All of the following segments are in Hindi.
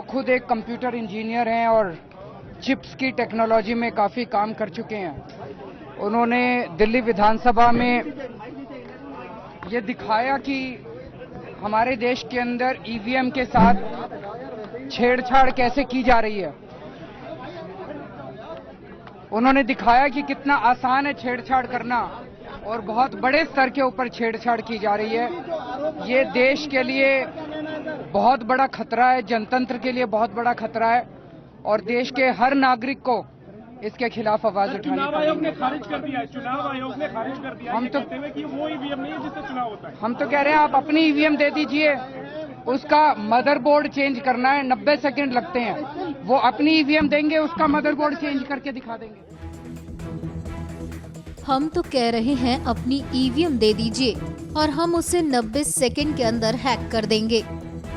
खुद एक कंप्यूटर इंजीनियर हैं और चिप्स की टेक्नोलॉजी में काफ़ी काम कर चुके हैं। उन्होंने दिल्ली विधानसभा में ये दिखाया कि हमारे देश के अंदर ईवीएम के साथ छेड़छाड़ कैसे की जा रही है। उन्होंने दिखाया कि कितना आसान है छेड़छाड़ करना और बहुत बड़े स्तर के ऊपर छेड़छाड़ की जा रही है। ये देश के लिए बहुत बड़ा खतरा है, जनतंत्र के लिए बहुत बड़ा खतरा है और देश के हर नागरिक को इसके खिलाफ आवाज उठानी पड़ेगी। चुनाव आयोग ने खारिज कर दिया है, चुनाव आयोग ने खारिज कर दिया है, हम तो कहते हुए कि वो ईवीएम नहीं है जिससे चुनाव होता है। हम तो कह रहे हैं आप अपनी ईवीएम दे दीजिए, उसका मदरबोर्ड चेंज करना है, 90 सेकंड लगते हैं। वो अपनी ईवीएम देंगे, उसका मदरबोर्ड चेंज करके दिखा देंगे। हम तो कह रहे हैं अपनी ईवीएम दे दीजिए और हम उसे 90 सेकंड के अंदर हैक कर देंगे।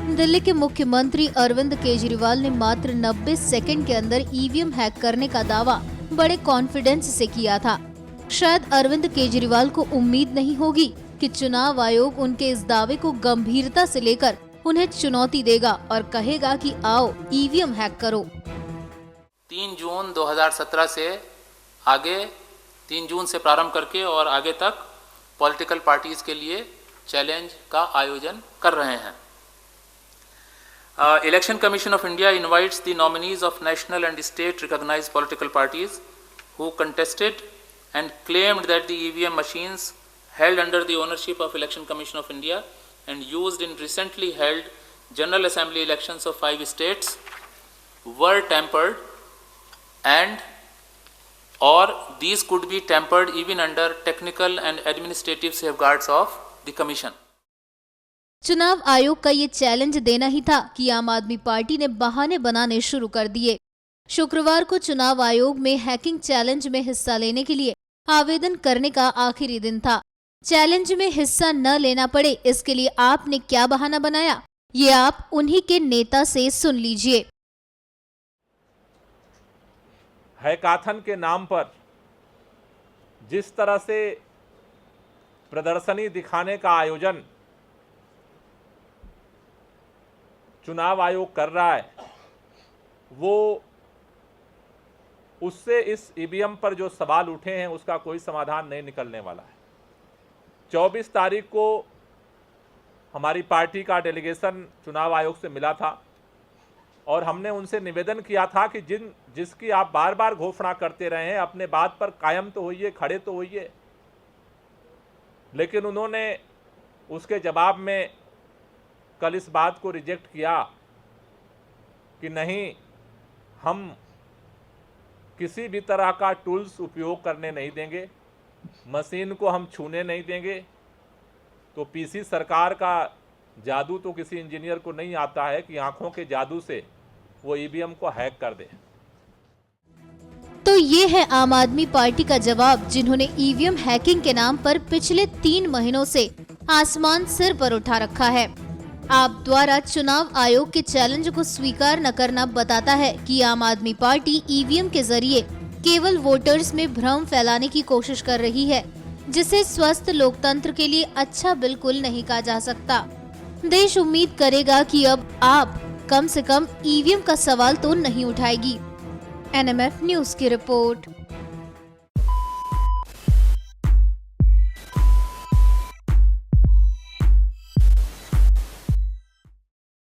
दिल्ली के मुख्यमंत्री अरविंद केजरीवाल ने मात्र 90 सेकंड के अंदर ईवीएम हैक करने का दावा बड़े कॉन्फिडेंस से किया था। शायद अरविंद केजरीवाल को उम्मीद नहीं होगी कि चुनाव आयोग उनके इस दावे को गंभीरता से लेकर उन्हें चुनौती देगा और कहेगा कि आओ ईवीएम हैक करो। 3 जून 2017 से आगे 3 जून से प्रारंभ करके और आगे तक पॉलिटिकल पार्टीज के लिए चैलेंज का आयोजन कर रहे हैं। Election commission of India invites the nominees of national and state recognised political parties who contested and claimed that the EVM machines held under the ownership of Election Commission of India and used in recently held General Assembly elections of 5 states were tampered and or these could be tampered even under technical and administrative safeguards of the Commission. चुनाव आयोग का ये चैलेंज देना ही था कि आम आदमी पार्टी ने बहाने बनाने शुरू कर दिए। शुक्रवार को चुनाव आयोग में हैकिंग चैलेंज में हिस्सा लेने के लिए आवेदन करने का आखिरी दिन था। चैलेंज में हिस्सा न लेना पड़े इसके लिए आपने क्या बहाना बनाया, ये आप उन्हीं के नेता से सुन लीजिए। हैकाथन के नाम पर जिस तरह से प्रदर्शनी दिखाने का आयोजन चुनाव आयोग कर रहा है, वो उससे इस ईवीएम पर जो सवाल उठे हैं उसका कोई समाधान नहीं निकलने वाला है। 24 तारीख को हमारी पार्टी का डेलीगेशन चुनाव आयोग से मिला था और हमने उनसे निवेदन किया था कि जिसकी आप बार बार घोषणा करते रहे हैं, अपने बात पर कायम तो होइए, खड़े तो होइए। लेकिन उन्होंने उसके जवाब में कल इस बात को रिजेक्ट किया कि नहीं, हम किसी भी तरह का टूल्स उपयोग करने नहीं देंगे, मशीन को हम छूने नहीं देंगे। तो पीसी सरकार का जादू तो किसी इंजीनियर को नहीं आता है कि आंखों के जादू से वो ईवीएम को हैक कर दे। तो ये है आम आदमी पार्टी का जवाब, जिन्होंने ईवीएम हैकिंग के नाम पर पिछले 3 महीनों से आसमान सिर पर उठा रखा है। आप द्वारा चुनाव आयोग के चैलेंज को स्वीकार न करना बताता है कि आम आदमी पार्टी ईवीएम के जरिए केवल वोटर्स में भ्रम फैलाने की कोशिश कर रही है, जिसे स्वस्थ लोकतंत्र के लिए अच्छा बिल्कुल नहीं कहा जा सकता। देश उम्मीद करेगा कि अब आप कम से कम ईवीएम का सवाल तो नहीं उठाएगी। NMF न्यूज की रिपोर्ट।